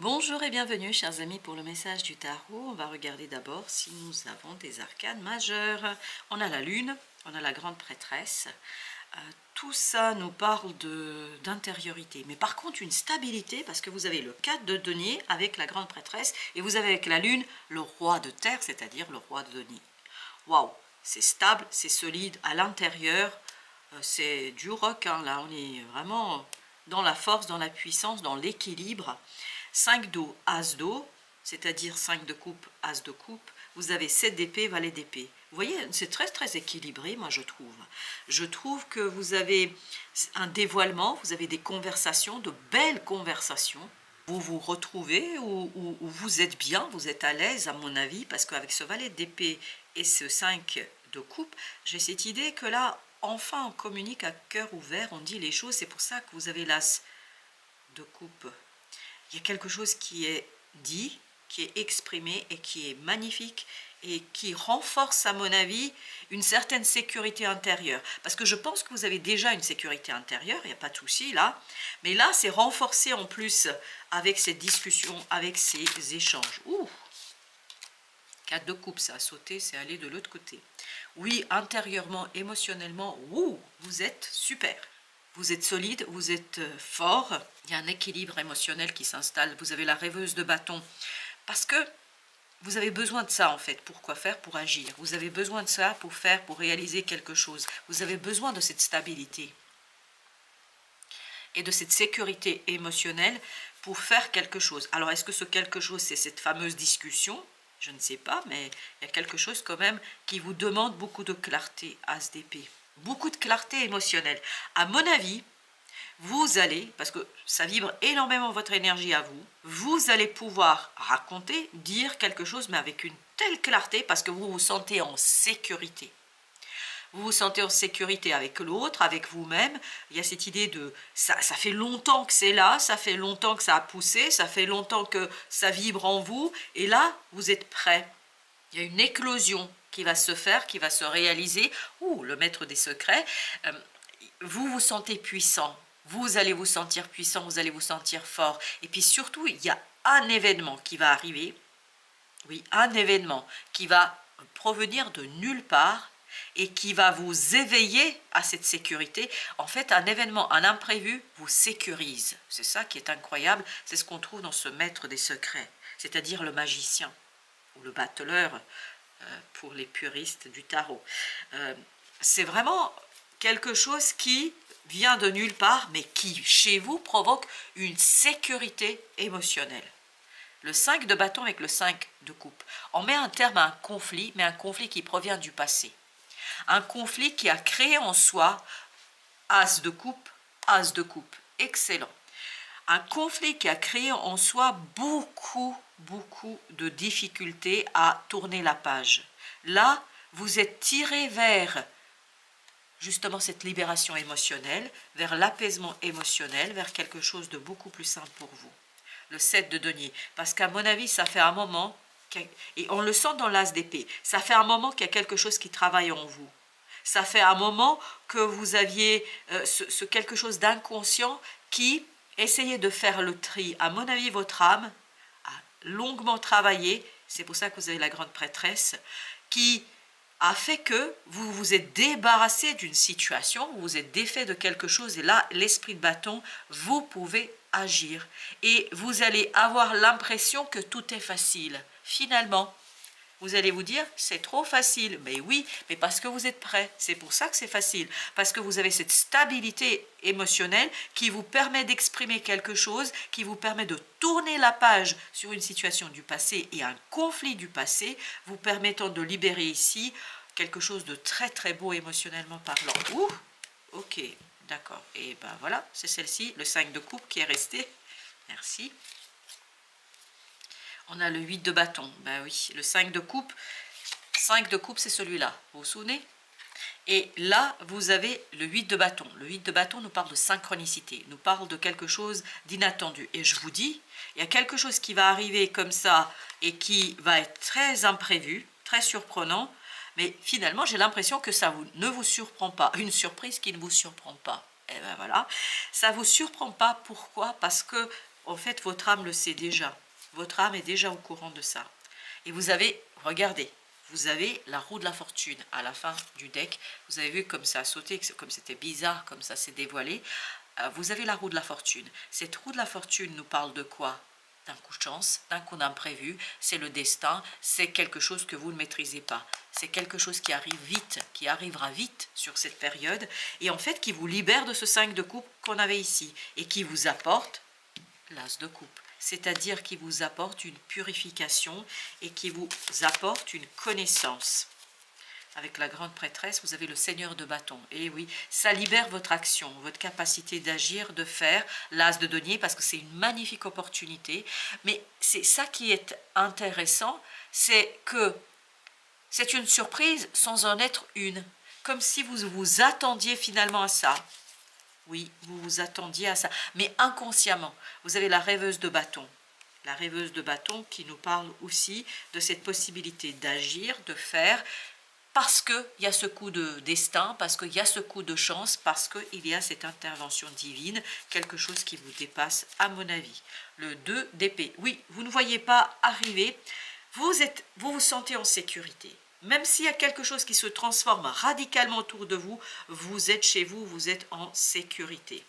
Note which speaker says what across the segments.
Speaker 1: Bonjour et bienvenue chers amis pour le message du tarot. On va regarder d'abord si nous avons des arcanes majeures. On a la lune, on a la grande prêtresse. Tout ça nous parle d'intériorité. Mais par contre une stabilité parce que vous avez le 4 de denier avec la grande prêtresse et vous avez avec la lune le roi de terre, c'est-à-dire le roi de denier. Waouh, c'est stable, c'est solide à l'intérieur. C'est du rock, hein, là on est vraiment dans la force, dans la puissance, dans l'équilibre. 5 d'eau, as d'eau, c'est-à-dire 5 de coupe, as de coupe. Vous avez 7 d'épée, valet d'épée. Vous voyez, c'est très équilibré, moi je trouve. Je trouve que vous avez un dévoilement, vous avez des conversations, de belles conversations. Vous vous retrouvez ou vous êtes bien, vous êtes à l'aise à mon avis, parce qu'avec ce valet d'épée et ce 5 de coupe, j'ai cette idée que là, enfin on communique à cœur ouvert, on dit les choses. C'est pour ça que vous avez l'as de coupe. Il y a quelque chose qui est dit, qui est exprimé et qui est magnifique et qui renforce, à mon avis, une certaine sécurité intérieure. Parce que je pense que vous avez déjà une sécurité intérieure, il n'y a pas de souci là. Mais là, c'est renforcé en plus avec cette discussion, avec ces échanges. Ouh, 4 de coupe, ça a sauté, c'est allé de l'autre côté. Oui, intérieurement, émotionnellement, ouh, vous êtes super. Vous êtes solide, vous êtes fort, il y a un équilibre émotionnel qui s'installe, vous avez la rêveuse de bâton. Parce que vous avez besoin de ça en fait, pour quoi faire? Pour agir. Vous avez besoin de ça pour faire, pour réaliser quelque chose. Vous avez besoin de cette stabilité et de cette sécurité émotionnelle pour faire quelque chose. Alors est-ce que ce quelque chose c'est cette fameuse discussion? Je ne sais pas, mais il y a quelque chose quand même qui vous demande beaucoup de clarté, as d'épée. Beaucoup de clarté émotionnelle. À mon avis, vous allez, parce que ça vibre énormément votre énergie à vous, vous allez pouvoir raconter, dire quelque chose, mais avec une telle clarté, parce que vous vous sentez en sécurité. Vous vous sentez en sécurité avec l'autre, avec vous-même. Il y a cette idée de... Ça fait longtemps que c'est là, ça fait longtemps que ça a poussé, ça fait longtemps que ça vibre en vous, et là, vous êtes prêt. Il y a une éclosion qui va se faire, qui va se réaliser. Ouh, le maître des secrets. Vous vous sentez puissant. Vous allez vous sentir puissant, vous allez vous sentir fort. Et puis surtout, il y a un événement qui va arriver. Oui, un événement qui va provenir de nulle part et qui va vous éveiller à cette sécurité. En fait, un événement, un imprévu vous sécurise. C'est ça qui est incroyable. C'est ce qu'on trouve dans ce maître des secrets, c'est-à-dire le magicien ou le battleur pour les puristes du tarot. C'est vraiment quelque chose qui vient de nulle part, mais qui, chez vous, provoque une sécurité émotionnelle. Le 5 de bâton avec le 5 de coupe. On met un terme à un conflit, mais un conflit qui provient du passé. Un conflit qui a créé en soi as de coupe, as de coupe. Excellent. Un conflit qui a créé en soi beaucoup de difficultés à tourner la page. Là, vous êtes tiré vers justement cette libération émotionnelle, vers l'apaisement émotionnel, vers quelque chose de beaucoup plus simple pour vous. Le 7 de denier, parce qu'à mon avis, ça fait un moment, et on le sent dans l'as d'épée, ça fait un moment qu'il y a quelque chose qui travaille en vous. Ça fait un moment que vous aviez ce quelque chose d'inconscient qui essayait de faire le tri. À mon avis, votre âme a longuement travaillé, c'est pour ça que vous avez la grande prêtresse, qui a fait que vous vous êtes débarrassé d'une situation, vous vous êtes défait de quelque chose, et là, l'esprit de bâton, vous pouvez agir. Et vous allez avoir l'impression que tout est facile. Finalement, vous allez vous dire, c'est trop facile. Mais oui, mais parce que vous êtes prêt. C'est pour ça que c'est facile. Parce que vous avez cette stabilité émotionnelle qui vous permet d'exprimer quelque chose, qui vous permet de tourner la page sur une situation du passé et un conflit du passé, vous permettant de libérer ici quelque chose de très beau émotionnellement parlant. Ouh, ok, d'accord. Et ben voilà, c'est celle-ci, le 5 de coupe qui est resté. Merci. On a le 8 de bâton, ben oui, le 5 de coupe. 5 de coupe, c'est celui-là, vous vous souvenez? Et là, vous avez le 8 de bâton. Le 8 de bâton nous parle de synchronicité, nous parle de quelque chose d'inattendu. Et je vous dis, il y a quelque chose qui va arriver comme ça et qui va être très imprévu, très surprenant. Mais finalement, j'ai l'impression que ça ne vous surprend pas. Une surprise qui ne vous surprend pas. Et ben voilà, ça ne vous surprend pas. Pourquoi? Parce que en fait, votre âme le sait déjà. Votre âme est déjà au courant de ça. Et vous avez, regardez, vous avez la roue de la fortune à la fin du deck. Vous avez vu comme ça a sauté, comme c'était bizarre, comme ça s'est dévoilé. Vous avez la roue de la fortune. Cette roue de la fortune nous parle de quoi? D'un coup de chance, d'un coup d'imprévu. C'est le destin, c'est quelque chose que vous ne maîtrisez pas. C'est quelque chose qui arrive vite, qui arrivera vite sur cette période. Et en fait, qui vous libère de ce 5 de coupe qu'on avait ici. Et qui vous apporte l'as de coupe. C'est-à-dire qui vous apporte une purification et qui vous apporte une connaissance. Avec la grande prêtresse, vous avez le seigneur de bâton. Et oui, ça libère votre action, votre capacité d'agir, de faire, l'as de denier, parce que c'est une magnifique opportunité. Mais c'est ça qui est intéressant, c'est que c'est une surprise sans en être une. Comme si vous vous attendiez finalement à ça. Oui, vous vous attendiez à ça, mais inconsciemment. Vous avez la rêveuse de bâton. La rêveuse de bâton qui nous parle aussi de cette possibilité d'agir, de faire, parce qu'il y a ce coup de destin, parce qu'il y a ce coup de chance, parce qu'il y a cette intervention divine, quelque chose qui vous dépasse à mon avis. Le 2 d'épée. Oui, vous ne voyez pas arriver, vous vous sentez en sécurité. Même s'il y a quelque chose qui se transforme radicalement autour de vous, vous êtes chez vous, vous êtes en sécurité.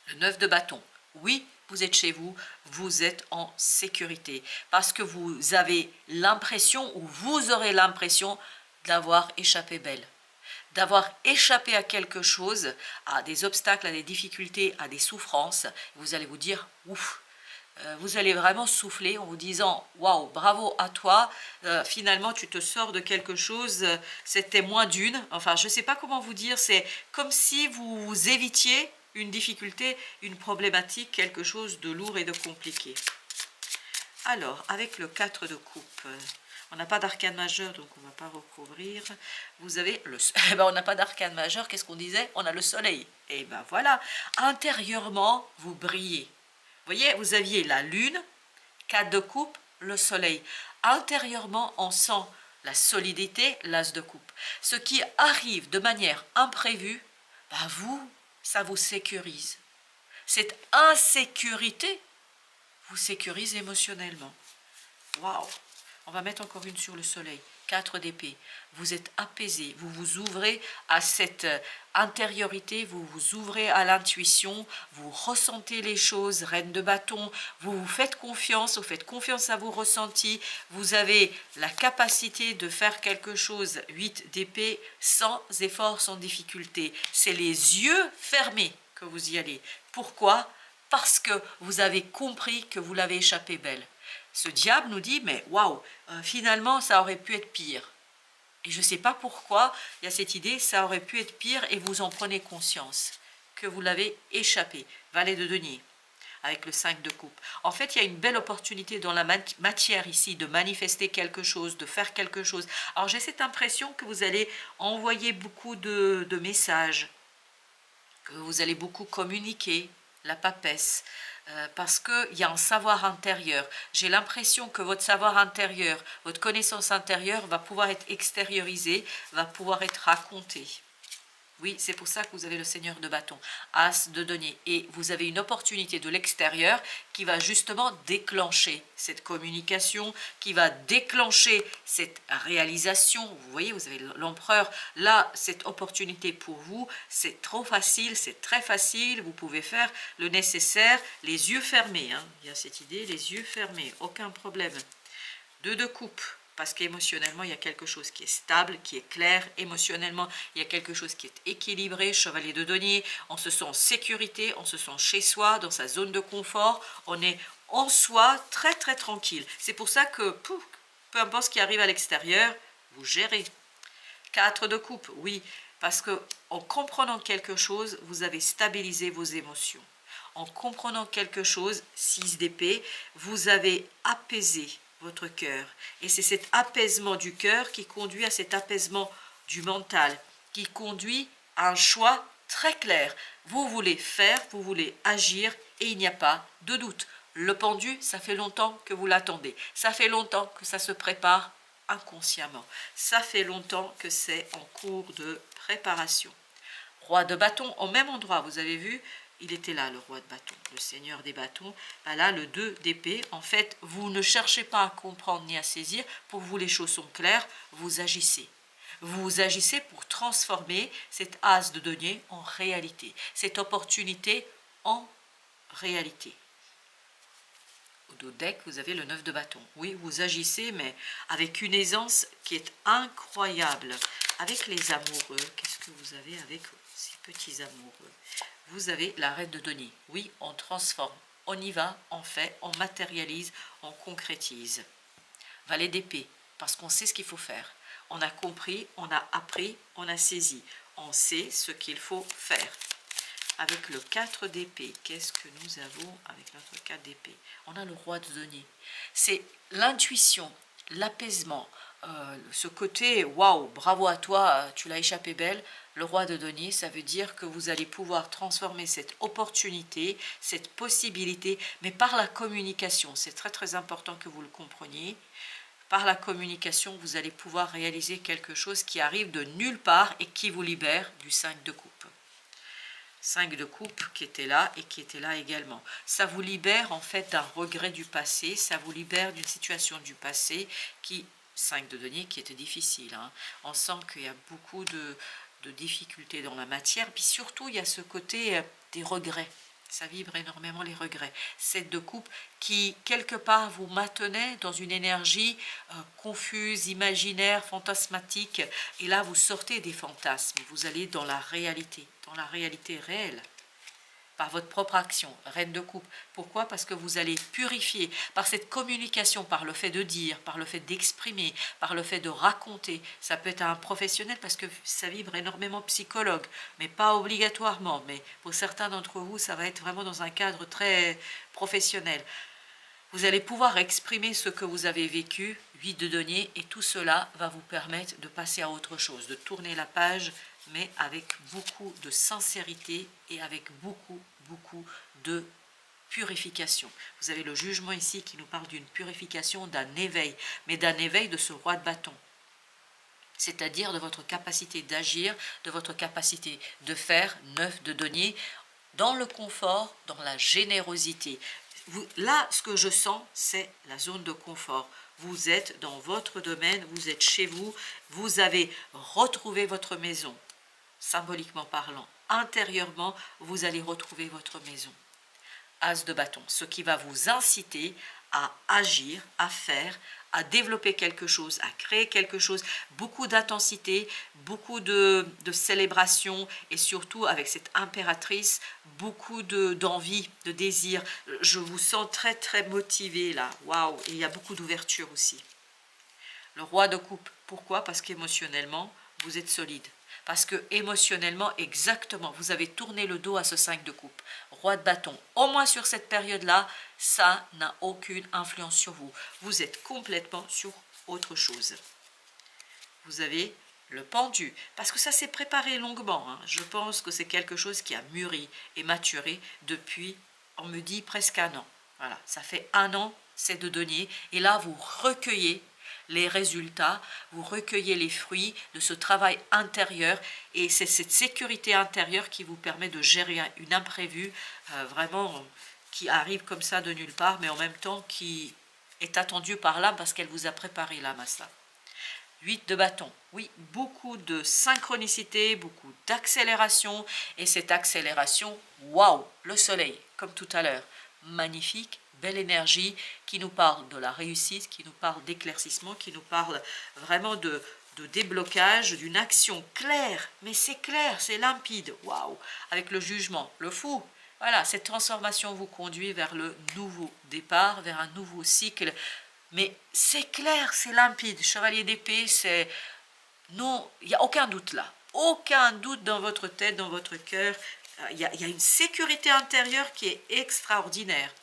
Speaker 1: Le 9 de bâton. Oui, vous êtes chez vous, vous êtes en sécurité. Parce que vous avez l'impression, ou vous aurez l'impression d'avoir échappé belle. D'avoir échappé à quelque chose, à des obstacles, à des difficultés, à des souffrances. Vous allez vous dire, ouf. Vous allez vraiment souffler en vous disant « Waouh, bravo à toi, finalement tu te sors de quelque chose, c'était moins d'une. » Enfin, je ne sais pas comment vous dire, c'est comme si vous évitiez une difficulté, une problématique, quelque chose de lourd et de compliqué. Alors, avec le 4 de coupe, on n'a pas d'arcane majeur, donc on ne va pas recouvrir. Vous avez le... Eh ben, on n'a pas d'arcane majeur, qu'est-ce qu'on disait? On a le soleil. Et ben voilà, intérieurement, vous brillez. Vous voyez, vous aviez la lune, 4 de coupe, le soleil. Intérieurement, on sent la solidité, l'as de coupe. Ce qui arrive de manière imprévue, bah vous, ça vous sécurise. Cette insécurité vous sécurise émotionnellement. Waouh! On va mettre encore une sur le soleil. 4 d'épée. Vous êtes apaisé. Vous vous ouvrez à cette intériorité. Vous vous ouvrez à l'intuition. Vous ressentez les choses. Reine de bâton. Vous vous faites confiance. Vous faites confiance à vos ressentis. Vous avez la capacité de faire quelque chose. 8 d'épée sans effort, sans difficulté. C'est les yeux fermés que vous y allez. Pourquoi? Parce que vous avez compris que vous l'avez échappé belle. Ce diable nous dit, mais waouh, finalement, ça aurait pu être pire. Et je ne sais pas pourquoi, il y a cette idée, ça aurait pu être pire, et vous en prenez conscience, que vous l'avez échappé. Valet de denier, avec le 5 de coupe. En fait, il y a une belle opportunité dans la matière ici, de manifester quelque chose, de faire quelque chose. Alors, j'ai cette impression que vous allez envoyer beaucoup de messages, que vous allez beaucoup communiquer, la papesse, parce qu'il y a un savoir intérieur. J'ai l'impression que votre savoir intérieur, votre connaissance intérieure va pouvoir être extériorisée, va pouvoir être racontée. Oui, c'est pour ça que vous avez le seigneur de bâton, as de denier. Et vous avez une opportunité de l'extérieur qui va justement déclencher cette communication, qui va déclencher cette réalisation. Vous voyez, vous avez l'empereur. Là, cette opportunité pour vous, c'est trop facile, c'est très facile. Vous pouvez faire le nécessaire, les yeux fermés. Hein. Il y a cette idée, les yeux fermés, aucun problème. 2 de coupe. Parce qu'émotionnellement, il y a quelque chose qui est stable, qui est clair. Émotionnellement, il y a quelque chose qui est équilibré. Chevalier de denier, on se sent en sécurité, on se sent chez soi, dans sa zone de confort. On est en soi très très tranquille. C'est pour ça que, peu importe ce qui arrive à l'extérieur, vous gérez. 4 de coupe, oui. Parce que en comprenant quelque chose, vous avez stabilisé vos émotions. En comprenant quelque chose, 6 d'épée, vous avez apaisé votre cœur. Et c'est cet apaisement du cœur qui conduit à cet apaisement du mental, qui conduit à un choix très clair. Vous voulez faire, vous voulez agir et il n'y a pas de doute. Le pendu, ça fait longtemps que vous l'attendez. Ça fait longtemps que ça se prépare inconsciemment. Ça fait longtemps que c'est en cours de préparation. Roi de bâton, au même endroit, vous avez vu, il était là, le roi de bâton, le seigneur des bâtons. Ben là, le 2 d'épée, en fait, vous ne cherchez pas à comprendre ni à saisir. Pour vous, les choses sont claires, vous agissez. Vous agissez pour transformer cet as de denier en réalité, cette opportunité en réalité. Au dos deck, vous avez le 9 de bâton. Oui, vous agissez, mais avec une aisance qui est incroyable. Avec les amoureux, qu'est-ce que vous avez avec ces petits amoureux? Vous avez la reine de denier. Oui, on transforme, on y va, on fait, on matérialise, on concrétise. Valet d'épée, parce qu'on sait ce qu'il faut faire. On a compris, on a appris, on a saisi. On sait ce qu'il faut faire. Avec le 4 d'épée, qu'est-ce que nous avons avec notre 4 d'épée? On a le roi de denier. C'est l'intuition, l'apaisement, ce côté, waouh, bravo à toi, tu l'as échappé belle. Le roi de denier, ça veut dire que vous allez pouvoir transformer cette opportunité, cette possibilité, mais par la communication. C'est très très important que vous le compreniez. Par la communication, vous allez pouvoir réaliser quelque chose qui arrive de nulle part et qui vous libère du 5 de coupe. 5 de coupe qui était là et qui était là également. Ça vous libère en fait d'un regret du passé, ça vous libère d'une situation du passé qui, 5 de denier, qui était difficile. Hein. On sent qu'il y a beaucoup de difficultés dans la matière, puis surtout il y a ce côté des regrets. Ça vibre énormément les regrets. 7 de coupe qui, quelque part, vous maintenait dans une énergie confuse, imaginaire, fantasmatique. Et là, vous sortez des fantasmes. Vous allez dans la réalité réelle, par votre propre action. Reine de coupe. Pourquoi? Parce que vous allez purifier par cette communication, par le fait de dire, par le fait d'exprimer, par le fait de raconter. Ça peut être un professionnel parce que ça vibre énormément psychologue, mais pas obligatoirement. Mais pour certains d'entre vous, ça va être vraiment dans un cadre très professionnel. Vous allez pouvoir exprimer ce que vous avez vécu, 8 de denier, et tout cela va vous permettre de passer à autre chose, de tourner la page, mais avec beaucoup de sincérité et avec beaucoup de purification. Vous avez le jugement ici qui nous parle d'une purification, d'un éveil, mais d'un éveil de ce roi de bâton. C'est-à-dire de votre capacité d'agir, de votre capacité de faire, 9 de denier, dans le confort, dans la générosité. Là, ce que je sens, c'est la zone de confort. Vous êtes dans votre domaine, vous êtes chez vous, vous avez retrouvé votre maison, symboliquement parlant. Intérieurement, vous allez retrouver votre maison. As de bâton, ce qui va vous inciter à agir, à faire, à développer quelque chose, à créer quelque chose, beaucoup d'intensité, beaucoup de célébration et surtout avec cette impératrice, beaucoup d'envie, de désir. Je vous sens très très motivé là, waouh, et il y a beaucoup d'ouverture aussi. Le roi de coupe, pourquoi? Parce qu'émotionnellement, vous êtes solide. Parce que émotionnellement, exactement, vous avez tourné le dos à ce 5 de coupe. Roi de bâton, au moins sur cette période-là, ça n'a aucune influence sur vous. Vous êtes complètement sur autre chose. Vous avez le pendu, parce que ça s'est préparé longuement. Hein. Je pense que c'est quelque chose qui a mûri et maturé depuis, on me dit, presque un an. Voilà, ça fait un an, c'est de denier. Et là, vous recueillez les résultats, vous recueillez les fruits de ce travail intérieur et c'est cette sécurité intérieure qui vous permet de gérer une imprévue vraiment qui arrive comme ça de nulle part mais en même temps qui est attendue par l'âme parce qu'elle vous a préparé l'âme à ça. 8 de bâton, oui, beaucoup de synchronicité, beaucoup d'accélération et cette accélération, waouh, le soleil comme tout à l'heure, magnifique, belle énergie qui nous parle de la réussite, qui nous parle d'éclaircissement, qui nous parle vraiment de déblocage, d'une action claire, mais c'est clair, c'est limpide, waouh, avec le jugement, le fou. Voilà, cette transformation vous conduit vers le nouveau départ, vers un nouveau cycle, mais c'est clair, c'est limpide. Chevalier d'épée, c'est... Non, il n'y a aucun doute là, aucun doute dans votre tête, dans votre cœur. Il y a une sécurité intérieure qui est extraordinaire.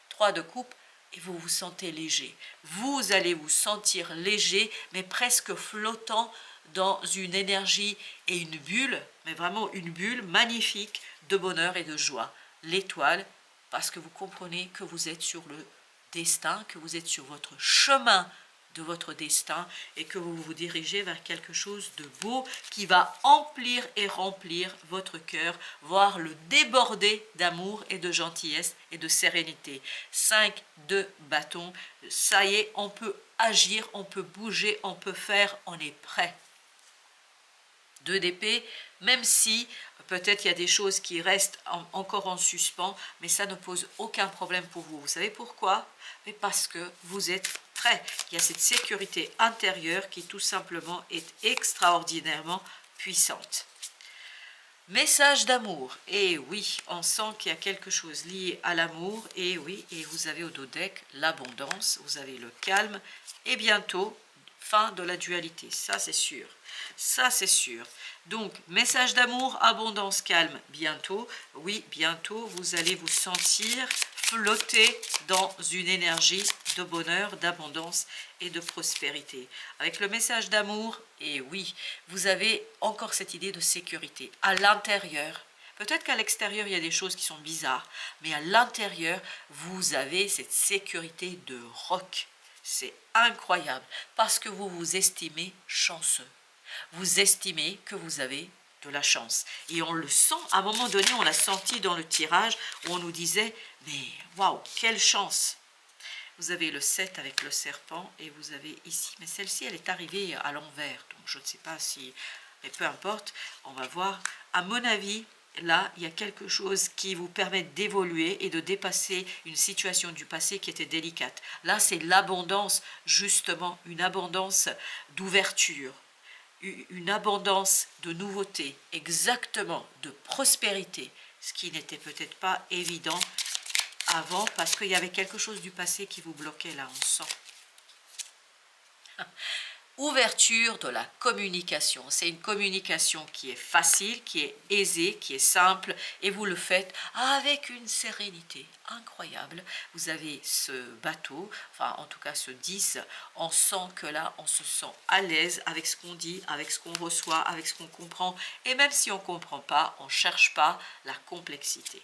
Speaker 1: 3 de coupe et vous vous sentez léger. Vous allez vous sentir léger, mais presque flottant dans une énergie et une bulle, mais vraiment une bulle magnifique de bonheur et de joie. L'étoile, parce que vous comprenez que vous êtes sur le destin, que vous êtes sur votre chemin de votre destin et que vous vous dirigez vers quelque chose de beau qui va emplir et remplir votre cœur, voire le déborder d'amour et de gentillesse et de sérénité. 5 de bâton, ça y est, on peut agir, on peut bouger, on peut faire, on est prêt. 2 d'épée, même si peut-être il y a des choses qui restent encore en suspens, mais ça ne pose aucun problème pour vous. Vous savez pourquoi? Mais parce que vous êtes prêt. Il y a cette sécurité intérieure qui tout simplement est extraordinairement puissante. Message d'amour. Et oui, on sent qu'il y a quelque chose lié à l'amour. Et oui, et vous avez au dos deck l'abondance, vous avez le calme et bientôt fin de la dualité. Ça c'est sûr. Ça c'est sûr. Donc, message d'amour, abondance, calme, bientôt. Oui, bientôt, vous allez vous sentir flotter dans une énergie de bonheur, d'abondance et de prospérité. Avec le message d'amour, et oui, vous avez encore cette idée de sécurité à l'intérieur. Peut-être qu'à l'extérieur, il y a des choses qui sont bizarres, mais à l'intérieur, vous avez cette sécurité de roc. C'est incroyable parce que vous vous estimez chanceux. Vous estimez que vous avez de la chance. Et on le sent, à un moment donné, on l'a senti dans le tirage où on nous disait, mais waouh, quelle chance! Vous avez le 7 avec le serpent et vous avez ici, mais celle-ci, elle est arrivée à l'envers. Donc je ne sais pas si, mais peu importe, on va voir. À mon avis, là, il y a quelque chose qui vous permet d'évoluer et de dépasser une situation du passé qui était délicate. Là, c'est l'abondance, justement, une abondance d'ouverture, une abondance de nouveautés, exactement, de prospérité, ce qui n'était peut-être pas évident avant parce qu'il y avait quelque chose du passé qui vous bloquait là, on sent. Ouverture de la communication. C'est une communication qui est facile, qui est aisée, qui est simple et vous le faites avec une sérénité incroyable. Vous avez ce bateau, enfin en tout cas ce 10, on sent que là on se sent à l'aise avec ce qu'on dit, avec ce qu'on reçoit, avec ce qu'on comprend et même si on ne comprend pas, on ne cherche pas la complexité.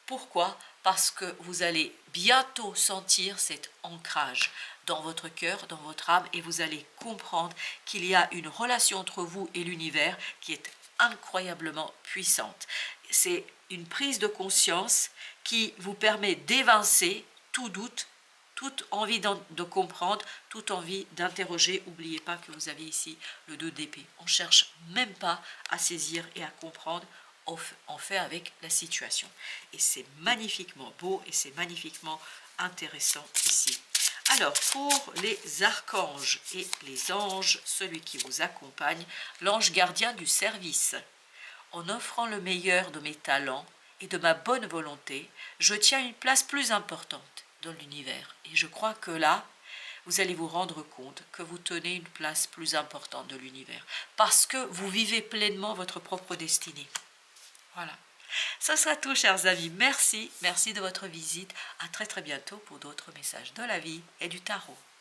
Speaker 1: Pourquoi? Parce que vous allez bientôt sentir cet ancrage dans votre cœur, dans votre âme, et vous allez comprendre qu'il y a une relation entre vous et l'univers qui est incroyablement puissante. C'est une prise de conscience qui vous permet d'évincer tout doute, toute envie de comprendre, toute envie d'interroger. N'oubliez pas que vous avez ici le 2 d'épée. On ne cherche même pas à saisir et à comprendre, on fait avec la situation. Et c'est magnifiquement beau et c'est magnifiquement intéressant ici. Alors, pour les archanges et les anges, celui qui vous accompagne, l'ange gardien du service. En offrant le meilleur de mes talents et de ma bonne volonté, je tiens une place plus importante dans l'univers. Et je crois que là, vous allez vous rendre compte que vous tenez une place plus importante de l'univers. Parce que vous vivez pleinement votre propre destinée. Voilà. Ce sera tout, chers amis. Merci de votre visite. À très bientôt pour d'autres messages de la vie et du tarot.